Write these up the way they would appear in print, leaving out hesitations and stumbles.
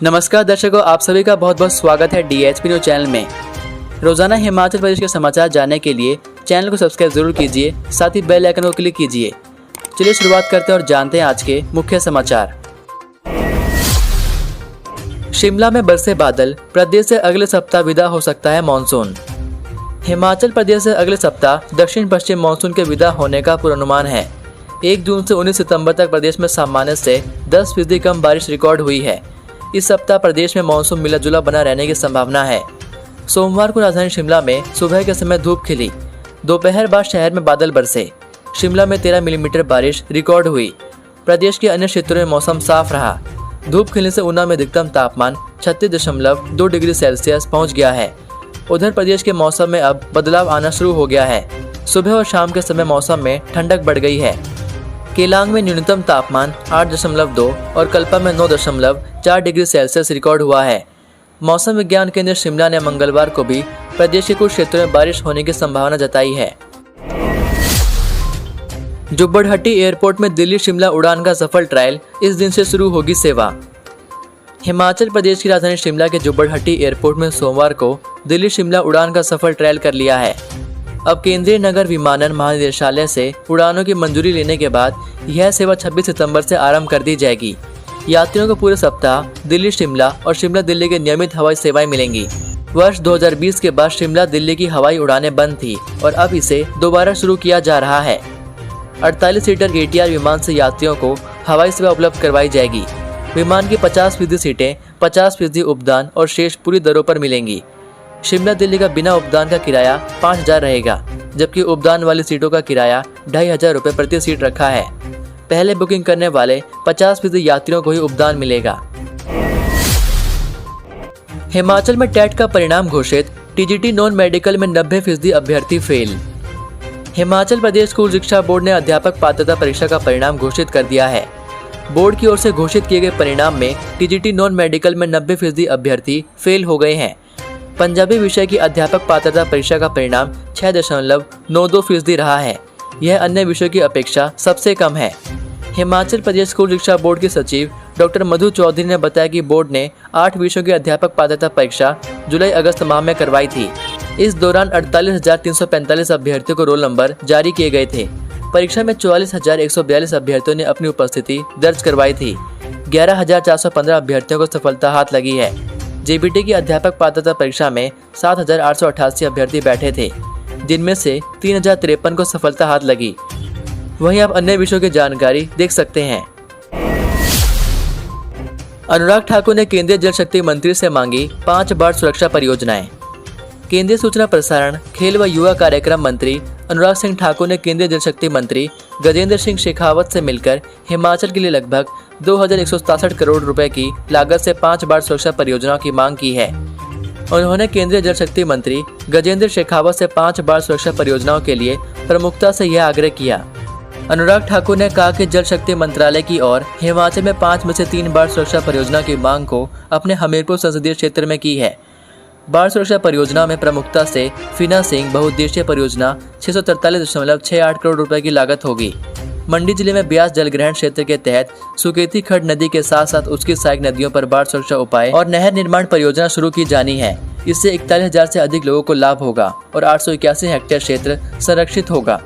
नमस्कार दर्शकों, आप सभी का बहुत बहुत स्वागत है DHP न्यूज चैनल में। रोजाना हिमाचल प्रदेश के समाचार जानने के लिए चैनल को सब्सक्राइब जरूर कीजिए, साथ ही बेल आइकन को क्लिक कीजिए। चलिए शुरुआत करते हैं और जानते हैं आज के मुख्य समाचार। शिमला में बरसे बादल, प्रदेश से अगले सप्ताह विदा हो सकता है मानसून। हिमाचल प्रदेश से अगले सप्ताह दक्षिण पश्चिम मानसून के विदा होने का पूर्वानुमान है। 1 जून से 19 सितंबर तक प्रदेश में सामान्य से 10% कम बारिश रिकॉर्ड हुई है। इस सप्ताह प्रदेश में मानसून मिला जुला बना रहने की संभावना है। सोमवार को राजधानी शिमला में सुबह के समय धूप खिली, दोपहर बाद शहर में बादल बरसे। शिमला में 13 मिलीमीटर बारिश रिकॉर्ड हुई। प्रदेश के अन्य क्षेत्रों में मौसम साफ रहा। धूप खिलने से ऊना में अधिकतम तापमान 36.2 डिग्री सेल्सियस पहुंच गया है। उधर प्रदेश के मौसम में अब बदलाव आना शुरू हो गया है। सुबह और शाम के समय मौसम में ठंडक बढ़ गई है। केलांग में न्यूनतम तापमान 8.2 और कल्पा में 9.4 डिग्री सेल्सियस रिकॉर्ड हुआ है। मौसम विज्ञान केंद्र शिमला ने मंगलवार को भी प्रदेश के कुछ क्षेत्रों में बारिश होने की संभावना जताई है। जुब्बड़हट्टी एयरपोर्ट में दिल्ली शिमला उड़ान का सफल ट्रायल, इस दिन से शुरू होगी सेवा। हिमाचल प्रदेश की राजधानी शिमला के जुब्बड़हट्टी एयरपोर्ट में सोमवार को दिल्ली शिमला उड़ान का सफल ट्रायल कर लिया है। अब केंद्रीय नगर विमानन महानिदेशालय से उड़ानों की मंजूरी लेने के बाद यह सेवा 26 सितंबर से आरंभ कर दी जाएगी। यात्रियों को पूरे सप्ताह दिल्ली शिमला और शिमला दिल्ली के नियमित हवाई सेवाएं मिलेंगी। वर्ष 2020 के बाद शिमला दिल्ली की हवाई उड़ानें बंद थी और अब इसे दोबारा शुरू किया जा रहा है। 48 सीटर ATR विमान से यात्रियों को हवाई सेवा उपलब्ध करवाई जाएगी। विमान की 50% सीटें 50% उपदान और शेष पूरी दरों पर मिलेंगी। शिमला दिल्ली का बिना उपदान का किराया 5,000 रहेगा, जबकि उपदान वाली सीटों का किराया 2,500 रुपये प्रति सीट रखा है। पहले बुकिंग करने वाले 50% यात्रियों को ही उपदान मिलेगा। हिमाचल में टेट का परिणाम घोषित, TGT नॉन मेडिकल में 90% अभ्यर्थी फेल। हिमाचल प्रदेश स्कूल शिक्षा बोर्ड ने अध्यापक पात्रता परीक्षा का परिणाम घोषित कर दिया है। बोर्ड की ओर से घोषित किए गए परिणाम में TGT नॉन मेडिकल में 90% अभ्यर्थी फेल हो गए हैं। पंजाबी विषय की अध्यापक पात्रता परीक्षा का परिणाम 6.92% रहा है। यह अन्य विषयों की अपेक्षा सबसे कम है। हिमाचल प्रदेश स्कूल शिक्षा बोर्ड के सचिव डॉक्टर मधु चौधरी ने बताया कि बोर्ड ने 8 विषयों की अध्यापक पात्रता परीक्षा जुलाई-अगस्त माह में करवाई थी। इस दौरान 48,345 अभ्यर्थियों को रोल नंबर जारी किए गए थे। परीक्षा में 44,142 अभ्यर्थियों ने अपनी उपस्थिति दर्ज करवाई थी। 11,415 अभ्यर्थियों को सफलता हाथ लगी है। JBT की अध्यापक पात्रता परीक्षा में 7,888 अभ्यर्थी बैठे थे, जिनमें से 3,053 को सफलता हाथ लगी। वहीं आप अन्य विषयों की जानकारी देख सकते हैं। अनुराग ठाकुर ने केंद्रीय जल शक्ति मंत्री से मांगी 5 बाढ़ सुरक्षा परियोजनाएं। केंद्रीय सूचना प्रसारण, खेल व युवा कार्यक्रम मंत्री अनुराग सिंह ठाकुर ने केंद्रीय जल शक्ति मंत्री गजेंद्र सिंह शेखावत से मिलकर हिमाचल के लिए लगभग 2,167 करोड़ रुपए की लागत से 5 बाढ़ सुरक्षा परियोजनाओं की मांग की है। उन्होंने केंद्रीय जल शक्ति मंत्री गजेंद्र शेखावत से 5 बाढ़ सुरक्षा परियोजनाओं के लिए प्रमुखता से यह आग्रह किया। अनुराग ठाकुर ने कहा कि जल शक्ति मंत्रालय की ओर हिमाचल में 5 में से 3 बाढ़ सुरक्षा परियोजना की मांग को अपने हमीरपुर संसदीय क्षेत्र में की है। बाढ़ सुरक्षा परियोजना में प्रमुखता से फीना सिंह बहुउद्देशीय परियोजना 643.68 करोड़ रुपए की लागत होगी। मंडी जिले में ब्यास जलग्रहण क्षेत्र के तहत सुकेती खड्ड नदी के साथ साथ उसकी सहायक नदियों पर बाढ़ सुरक्षा उपाय और नहर निर्माण परियोजना शुरू की जानी है। इससे 41,000 से अधिक लोगों को लाभ होगा और 881 हेक्टेयर क्षेत्र संरक्षित होगा।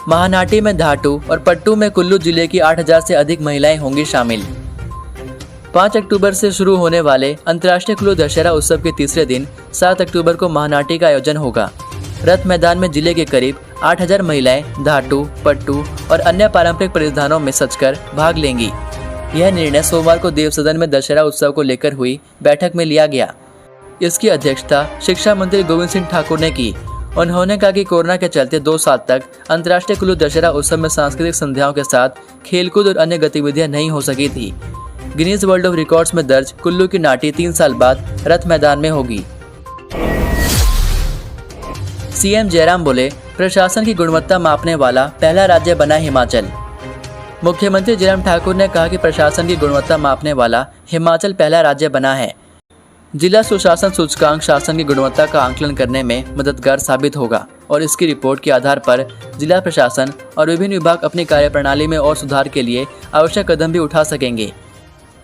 महानाटी में धाटू और पट्टू में कुल्लू जिले की 8,000 से अधिक महिलाएं होंगी शामिल। 5 अक्टूबर से शुरू होने वाले अंतर्राष्ट्रीय कुल्लू दशहरा उत्सव के तीसरे दिन 7 अक्टूबर को महानाटी का आयोजन होगा। रथ मैदान में जिले के करीब 8,000 महिलाएं धाटू, पट्टू और अन्य पारंपरिक परिधानों में सजकर भाग लेंगी। यह निर्णय सोमवार को देव सदन में दशहरा उत्सव को लेकर हुई बैठक में लिया गया। इसकी अध्यक्षता शिक्षा मंत्री गोविंद सिंह ठाकुर ने की। उन्होंने कहा कि कोरोना के चलते 2 साल तक अंतर्राष्ट्रीय कुल्लू दशहरा उत्सव में सांस्कृतिक संध्याओं के साथ खेलकूद और अन्य गतिविधियां नहीं हो सकी थी। गिनीज वर्ल्ड ऑफ रिकॉर्ड्स में दर्ज कुल्लू की नाटी 3 साल बाद रथ मैदान में होगी। CM जयराम बोले, प्रशासन की गुणवत्ता मापने वाला पहला राज्य बना हिमाचल। मुख्यमंत्री जयराम ठाकुर ने कहा कि प्रशासन की गुणवत्ता मापने वाला हिमाचल पहला राज्य बना है। जिला सुशासन सूचकांक शासन की गुणवत्ता का आंकलन करने में मददगार साबित होगा और इसकी रिपोर्ट के आधार पर जिला प्रशासन और विभिन्न विभाग अपनी कार्यप्रणाली में और सुधार के लिए आवश्यक कदम भी उठा सकेंगे।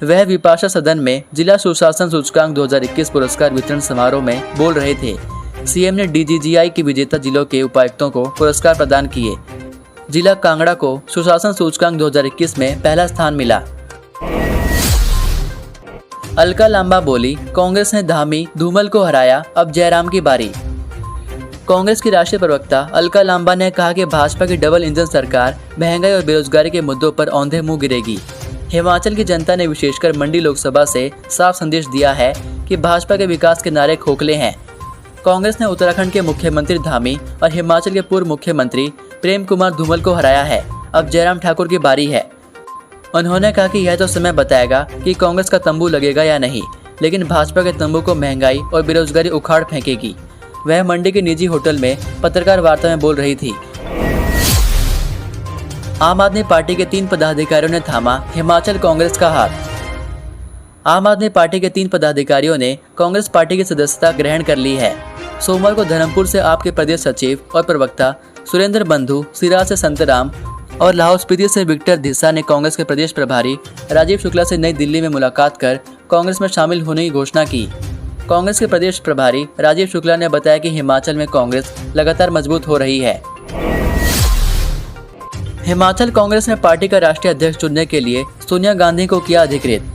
वह विपाशा सदन में जिला सुशासन सूचकांक 2021 पुरस्कार वितरण समारोह में बोल रहे थे। सीएम ने डीजीजीआई के विजेता जिलों के उपायुक्तों को पुरस्कार प्रदान किए। जिला कांगड़ा को सुशासन सूचकांक 2021 में पहला स्थान मिला। अलका लांबा बोली, कांग्रेस ने धामी धूमल को हराया, अब जयराम की बारी। कांग्रेस की राष्ट्रीय प्रवक्ता अलका लांबा ने कहा कि भाजपा की डबल इंजन सरकार महंगाई और बेरोजगारी के मुद्दों पर औंधे मुंह गिरेगी। हिमाचल की जनता ने विशेषकर मंडी लोकसभा से साफ संदेश दिया है कि भाजपा के विकास के नारे खोखले हैं। कांग्रेस ने उत्तराखंड के मुख्यमंत्री धामी और हिमाचल के पूर्व मुख्यमंत्री प्रेम कुमार धूमल को हराया है, अब जयराम ठाकुर की बारी है। उन्होंने कहा कि यह तो समय बताएगा कि कांग्रेस का तंबू लगेगा या नहीं, लेकिन भाजपा के तंबू को महंगाई और बेरोजगारी उखाड़ फेंकेगी। वह मंडी के निजी होटल में पत्रकार वार्ता में बोल रही थी। आम आदमी पार्टी के 3 पदाधिकारियों ने थामा हिमाचल कांग्रेस का हाथ। आम आदमी पार्टी के 3 पदाधिकारियों ने कांग्रेस पार्टी की सदस्यता ग्रहण कर ली है। सोमवार को धर्मपुर से आपके प्रदेश सचिव और प्रवक्ता सुरेंद्र बंधु, सिराज से संतराम और लाहौल स्पीति से विक्टर धिस्सा ने कांग्रेस के प्रदेश प्रभारी राजीव शुक्ला से नई दिल्ली में मुलाकात कर कांग्रेस में शामिल होने की घोषणा की। कांग्रेस के प्रदेश प्रभारी राजीव शुक्ला ने बताया कि हिमाचल में कांग्रेस लगातार मजबूत हो रही है। हिमाचल कांग्रेस ने पार्टी का राष्ट्रीय अध्यक्ष चुनने के लिए सोनिया गांधी को किया अधिकृत।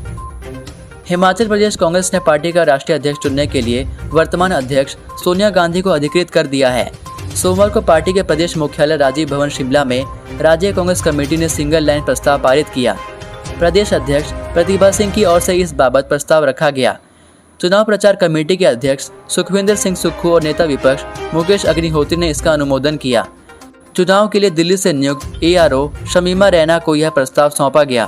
हिमाचल प्रदेश कांग्रेस ने पार्टी का राष्ट्रीय अध्यक्ष चुनने के लिए वर्तमान अध्यक्ष सोनिया गांधी को अधिकृत कर दिया है। सोमवार को पार्टी के प्रदेश मुख्यालय राजीव भवन शिमला में राज्य कांग्रेस कमेटी ने सिंगल लाइन प्रस्ताव पारित किया। प्रदेश अध्यक्ष प्रतिभा सिंह की ओर से इस बाबत प्रस्ताव रखा गया। चुनाव प्रचार कमेटी के अध्यक्ष सुखविंदर सिंह सुक्खू और नेता विपक्ष मुकेश अग्निहोत्री ने इसका अनुमोदन किया। चुनाव के लिए दिल्ली से नियुक्त एआरओ शमीमा रैना को यह प्रस्ताव सौंपा गया।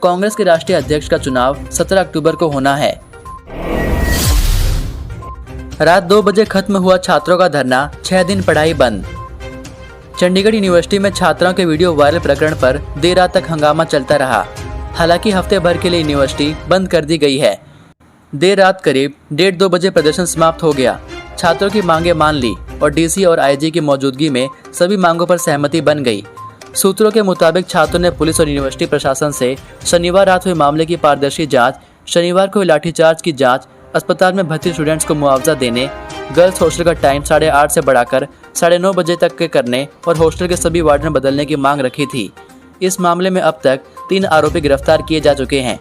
कांग्रेस के राष्ट्रीय अध्यक्ष का चुनाव 17 अक्टूबर को होना है। रात 2 बजे खत्म हुआ छात्रों का धरना, 6 दिन पढ़ाई बंद। चंडीगढ़ यूनिवर्सिटी में छात्राओं के वीडियो वायरल प्रकरण पर देर रात तक हंगामा चलता रहा। हालांकि हफ्ते भर के लिए यूनिवर्सिटी बंद कर दी गई है। देर रात करीब 1:30-2 बजे प्रदर्शन समाप्त हो गया। छात्रों की मांगें मान ली और डीसी और आईजी की मौजूदगी में सभी मांगों पर सहमति बन गई। सूत्रों के मुताबिक छात्रों ने पुलिस और यूनिवर्सिटी प्रशासन से शनिवार रात हुए मामले की पारदर्शी जांच, शनिवार को लाठीचार्ज की जांच, अस्पताल में भर्ती स्टूडेंट्स को मुआवजा देने, गर्ल्स हॉस्टल का टाइम 8:30 से बढ़ाकर 9:30 बजे तक के करने और हॉस्टल के सभी वार्डन बदलने की मांग रखी थी। इस मामले में अब तक 3 आरोपी गिरफ्तार किए जा चुके हैं।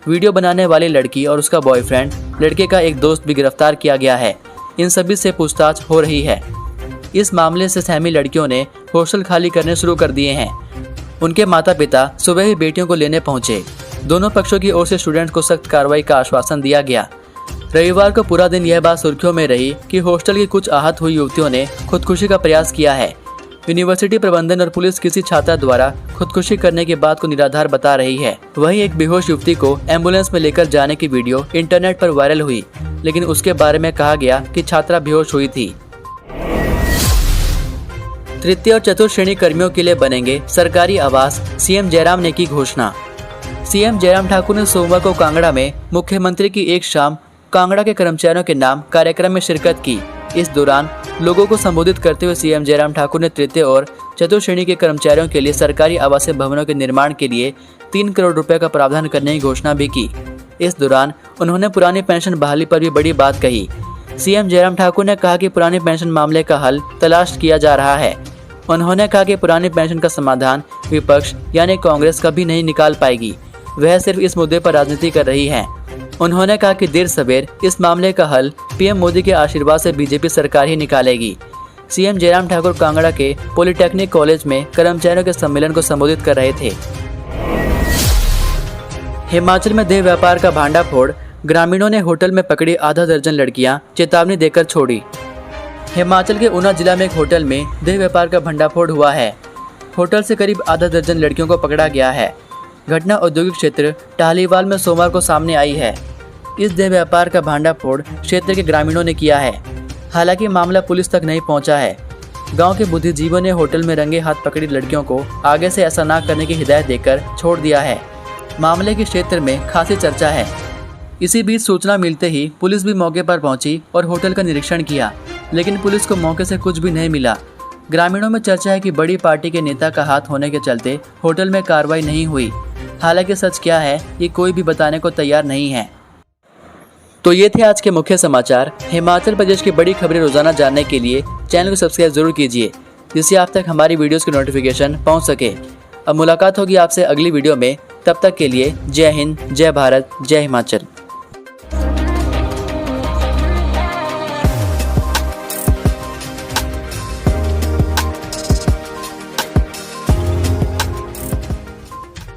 वीडियो बनाने वाली लड़की और उसका बॉयफ्रेंड, लड़के का एक दोस्त भी गिरफ्तार किया गया है। इन सभी से पूछताछ हो रही है। इस मामले से सहमी लड़कियों ने हॉस्टल खाली करने शुरू कर दिए हैं। उनके माता पिता सुबह ही बेटियों को लेने पहुंचे। दोनों पक्षों की ओर से स्टूडेंट्स को सख्त कार्रवाई का आश्वासन दिया गया। रविवार को पूरा दिन यह बात सुर्खियों में रही कि हॉस्टल की कुछ आहत हुई युवतियों ने खुदकुशी का प्रयास किया है। यूनिवर्सिटी प्रबंधन और पुलिस किसी छात्रा द्वारा खुदकुशी करने की बात को निराधार बता रही है। वहीं एक बेहोश युवती को एम्बुलेंस में लेकर जाने की वीडियो इंटरनेट पर वायरल हुई, लेकिन उसके बारे में कहा गया कि छात्रा बेहोश हुई थी। तृतीय और चतुर्थ श्रेणी कर्मियों के लिए बनेंगे सरकारी आवास, सीएम जयराम ने की घोषणा। सीएम जयराम ठाकुर ने सोमवार को कांगड़ा में मुख्यमंत्री की एक शाम कांगड़ा के कर्मचारियों के नाम कार्यक्रम में शिरकत की। इस दौरान लोगों को संबोधित करते हुए सीएम जयराम ठाकुर ने तृतीय और चतुर्थ श्रेणी के कर्मचारियों के लिए सरकारी आवासीय भवनों के निर्माण के लिए 3 करोड़ रुपए का प्रावधान करने की घोषणा भी की। इस दौरान उन्होंने पुरानी पेंशन बहाली पर भी बड़ी बात कही। सीएम जयराम ठाकुर ने कहा कि पुरानी पेंशन मामले का हल तलाश किया जा रहा है। उन्होंने कहा कि पुरानी पेंशन का समाधान विपक्ष यानी कांग्रेस कभी नहीं निकाल पाएगी। वह सिर्फ इस मुद्दे पर राजनीति कर रही है। उन्होंने कहा कि देर सवेर इस मामले का हल पीएम मोदी के आशीर्वाद से बीजेपी सरकार ही निकालेगी। सीएम जयराम ठाकुर कांगड़ा के पॉलिटेक्निक कॉलेज में कर्मचारियों के सम्मेलन को संबोधित कर रहे थे। हिमाचल में देह व्यापार का भांडाफोड़, ग्रामीणों ने होटल में पकड़ी आधा दर्जन लड़कियां, चेतावनी देकर छोड़ी। हिमाचल के ऊना जिला में एक होटल में देह व्यापार का भंडाफोड़ हुआ है। होटल से करीब आधा दर्जन लड़कियों को पकड़ा गया है। घटना औद्योगिक क्षेत्र टाहलीवाल में सोमवार को सामने आई है। इस देह व्यापार का भांडाफोड़ क्षेत्र के ग्रामीणों ने किया है। हालांकि मामला पुलिस तक नहीं पहुंचा है। गांव के बुद्धिजीवियों ने होटल में रंगे हाथ पकड़ी लड़कियों को आगे से ऐसा ना करने की हिदायत देकर छोड़ दिया है। मामले के क्षेत्र में खासी चर्चा है। इसी बीच सूचना मिलते ही पुलिस भी मौके पर पहुंची और होटल का निरीक्षण किया, लेकिन पुलिस को मौके से कुछ भी नहीं मिला। ग्रामीणों में चर्चा है कि बड़ी पार्टी के नेता का हाथ होने के चलते होटल में कार्रवाई नहीं हुई। हालांकि सच क्या है ये कोई भी बताने को तैयार नहीं है। तो ये थे आज के मुख्य समाचार। हिमाचल प्रदेश की बड़ी खबरें रोजाना जानने के लिए चैनल को सब्सक्राइब जरूर कीजिए, जिससे आप तक हमारी वीडियोस की नोटिफिकेशन पहुंच सके। अब मुलाकात होगी आपसे अगली वीडियो में। तब तक के लिए जय हिंद, जय भारत, जय हिमाचल।